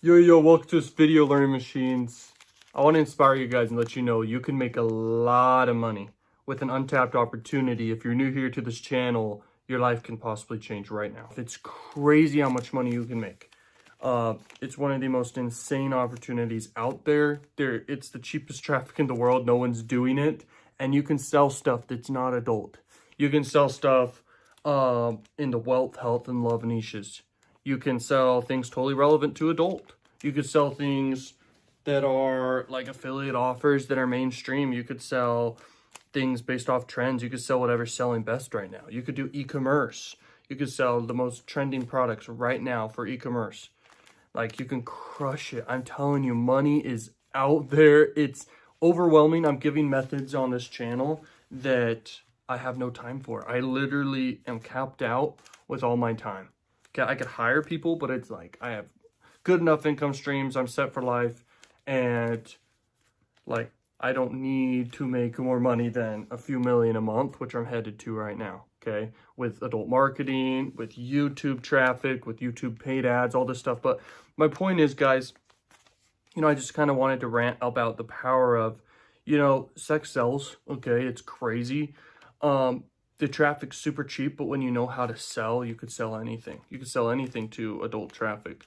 Yo, welcome to this video, Learning Machines. I want to inspire you guys and let you know you can make a lot of money with an untapped opportunity. If you're new here to this channel, your life can possibly change right now. It's crazy how much money you can make. It's one of the most insane opportunities out there. It's the cheapest traffic in the world. No one's doing it. And you can sell stuff that's not adult. You can sell stuff in the wealth, health, and love niches. You can sell things totally relevant to adult. You could sell things that are like affiliate offers that are mainstream. You could sell things based off trends. You could sell whatever's selling best right now. You could do e-commerce. You could sell the most trending products right now for e-commerce. Like, you can crush it. I'm telling you, money is out there. It's overwhelming. I'm giving methods on this channel that I have no time for. I literally am capped out with all my time. Okay, I could hire people, but it's like I have good enough income streams. I'm set for life, and like I don't need to make more money than a few million a month, which I'm headed to right now. Okay, with adult marketing, with YouTube traffic, with YouTube paid ads, all this stuff. But my point is, guys, I just kind of wanted to rant about the power of, sex sells. Okay, it's crazy. The traffic's super cheap, but when you know how to sell, you could sell anything. You could sell anything to adult traffic.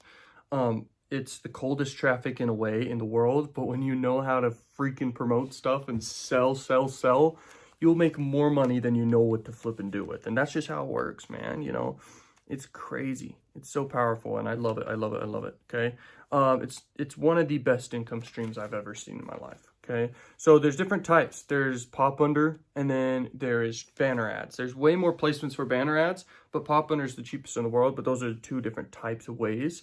It's the coldest traffic in a way in the world, but when you know how to freaking promote stuff and sell, you'll make more money than you know what to flip and do with. And that's just how it works, man. It's crazy. It's so powerful, and I love it. I love it. Okay. It's one of the best income streams I've ever seen in my life. Okay, so there's different types. There's pop under, and then there is banner ads. There's way more placements for banner ads, but pop under is the cheapest in the world. But those are two different types of ways.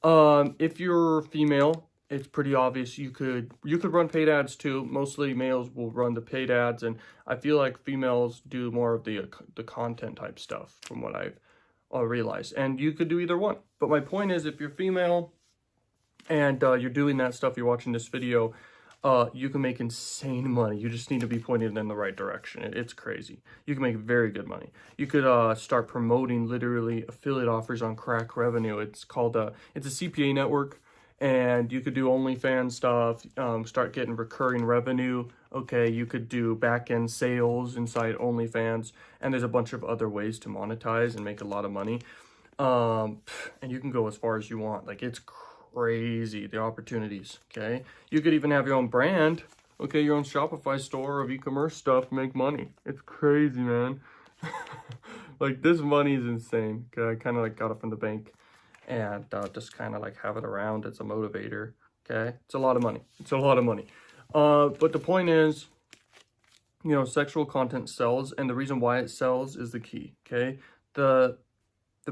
If you're female, it's pretty obvious you could run paid ads too. Mostly males will run the paid ads, and I feel like females do more of the content type stuff, from what I've realized. And you could do either one. But my point is, if you're female and you're doing that stuff, you're watching this video, you can make insane money. You just need to be pointed in the right direction. It's crazy. You can make very good money. You could start promoting literally affiliate offers on Crack Revenue. It's called it's a CPA network, and you could do OnlyFans stuff, start getting recurring revenue. Okay, you could do back-end sales inside OnlyFans, and there's a bunch of other ways to monetize and make a lot of money. And you can go as far as you want. Like, it's crazy, the opportunities. Okay, you could even have your own brand. Okay, your own Shopify store of e-commerce stuff, make money. It's crazy, man. Like, this money is insane. Okay, I kind of like got it from the bank, and just kind of like have it around as a motivator. Okay, it's a lot of money. But the point is, sexual content sells, and the reason why it sells is the key. Okay, the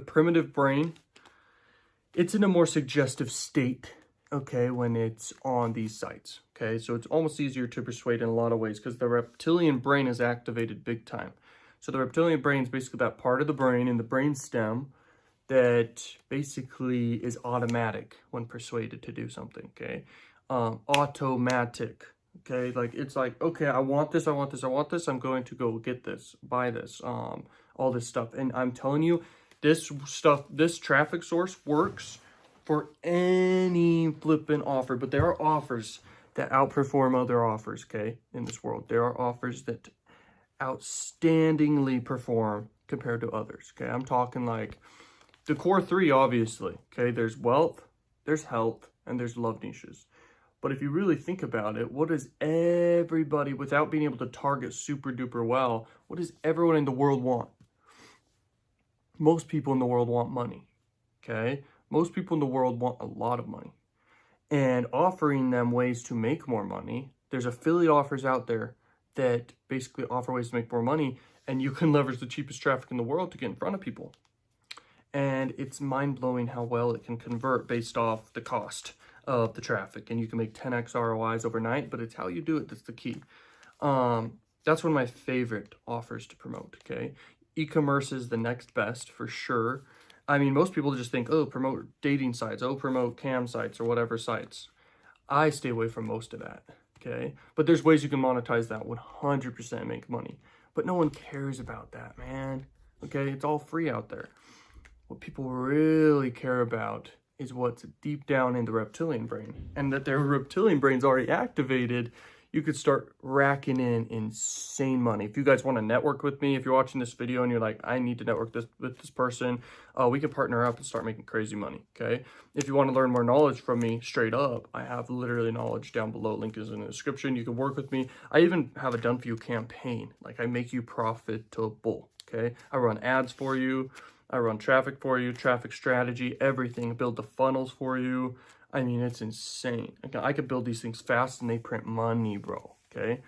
primitive brain, it's in a more suggestive state, okay, when it's on these sites. Okay, so it's almost easier to persuade in a lot of ways because the reptilian brain is activated big time. So the reptilian brain is basically that part of the brain in the brain stem that basically is automatic when persuaded to do something. Okay, automatic. Okay, like, it's like, okay, I want this, I'm going to go get this, buy this, all this stuff. And I'm telling you, this traffic source works for any flipping offer, but there are offers that outperform other offers, okay, in this world. There are offers that outstandingly perform compared to others, okay? I'm talking like the core three, obviously, okay? There's wealth, there's health, and there's love niches. But if you really think about it, what does everybody, without being able to target super duper well, what does everyone in the world want? Most people in the world want money, okay? Most people in the world want a lot of money. And offering them ways to make more money, there's affiliate offers out there that basically offer ways to make more money, and you can leverage the cheapest traffic in the world to get in front of people. And it's mind-blowing how well it can convert based off the cost of the traffic. And you can make 10x ROIs overnight, but it's how you do it that's the key. That's one of my favorite offers to promote, okay? E-commerce is the next best for sure. I mean, most people just think, oh, promote dating sites, oh, promote cam sites or whatever sites. I stay away from most of that, okay? But there's ways you can monetize that 100% make money. But no one cares about that, man, okay? It's all free out there. What people really care about is what's deep down in the reptilian brain. And that their reptilian brain's already activated, you could start racking in insane money. If you guys want to network with me, if you're watching this video and you're like, I need to network with this person, we can partner up and start making crazy money, okay? If you want to learn more knowledge from me straight up, I have literally knowledge down below. Link is in the description. You can work with me. I even have a done for you campaign. Like, I make you profitable, okay? I run ads for you. I run traffic for you, traffic strategy, everything. Build the funnels for you. I mean, it's insane. I could build these things fast and they print money, bro, okay?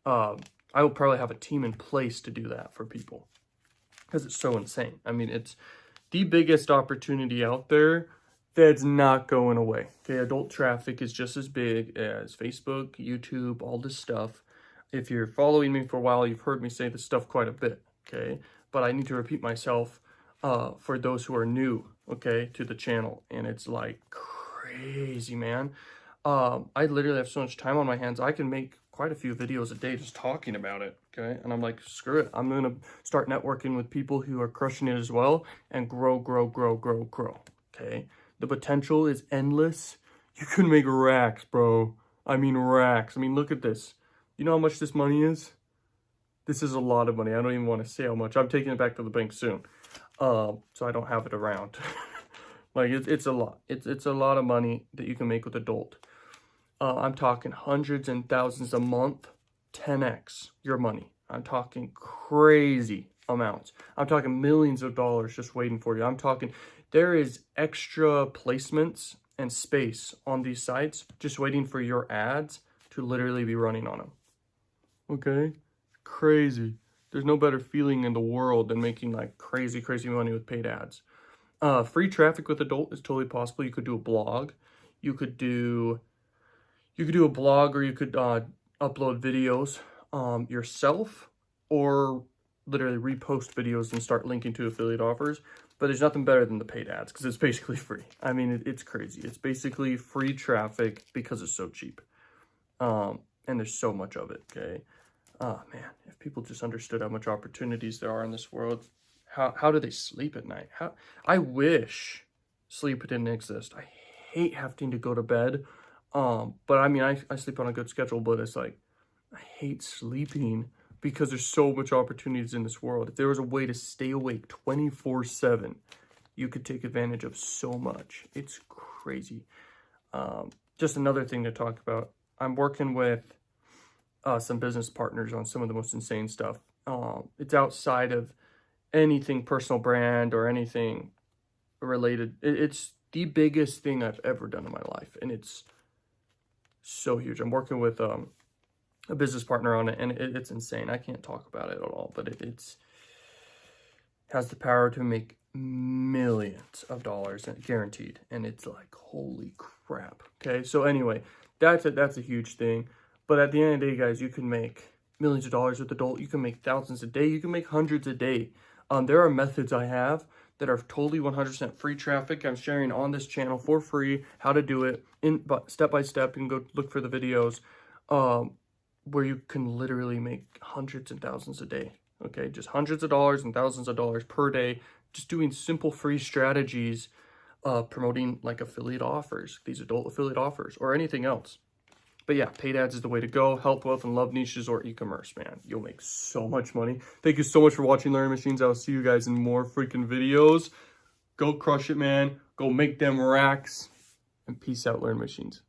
I will probably have a team in place to do that for people because it's so insane. I mean, it's the biggest opportunity out there that's not going away, okay? Adult traffic is just as big as Facebook, YouTube, all this stuff. If you're following me for a while, you've heard me say this stuff quite a bit, okay? But I need to repeat myself for those who are new, okay, to the channel. And it's like crazy, man. I literally have so much time on my hands. I can make quite a few videos a day just talking about it, okay? And I'm like, screw it. I'm going to start networking with people who are crushing it as well and grow, okay? The potential is endless. You can make racks, bro. I mean, racks. I mean, look at this. You know how much this money is? This is a lot of money. I don't even want to say how much. I'm taking it back to the bank soon. So I don't have it around. Like, it's a lot. It's a lot of money that you can make with adult. I'm talking hundreds and thousands a month, 10x your money. I'm talking crazy amounts. I'm talking millions of dollars just waiting for you. I'm talking, there is extra placements and space on these sites just waiting for your ads to literally be running on them. Okay? Crazy. There's no better feeling in the world than making like crazy money with paid ads. Free traffic with adult is totally possible. You could do a blog. You could do a blog, or you could upload videos yourself, or literally repost videos and start linking to affiliate offers. But there's nothing better than the paid ads because it's basically free. I mean, it's crazy. It's basically free traffic because it's so cheap. And there's so much of it, okay? Oh, man, if people just understood how much opportunities there are in this world, how do they sleep at night? I wish sleep didn't exist. I hate having to go to bed. But I mean, I sleep on a good schedule, but it's like, I hate sleeping because there's so much opportunities in this world. If there was a way to stay awake 24/7, you could take advantage of so much. It's crazy. Just another thing to talk about. I'm working with some business partners on some of the most insane stuff. It's outside of anything personal brand or anything related. It's the biggest thing I've ever done in my life, and it's so huge. I'm working with a business partner on it, and it's insane. I can't talk about it at all, but it has the power to make millions of dollars guaranteed, and it's like, holy crap. Okay, so anyway, that's a huge thing. But at the end of the day, guys, you can make millions of dollars with adult. You can make thousands a day. You can make hundreds a day. There are methods I have that are totally 100% free traffic. I'm sharing on this channel for free how to do it step by step. You can go look for the videos where you can literally make hundreds and thousands a day. Okay, just hundreds of dollars and thousands of dollars per day, just doing simple free strategies, promoting like affiliate offers, these adult affiliate offers, or anything else. But yeah, paid ads is the way to go. Health, wealth, and love niches or e-commerce, man. You'll make so much money. Thank you so much for watching Learning Machines. I will see you guys in more freaking videos. Go crush it, man. Go make them racks. And peace out, Learning Machines.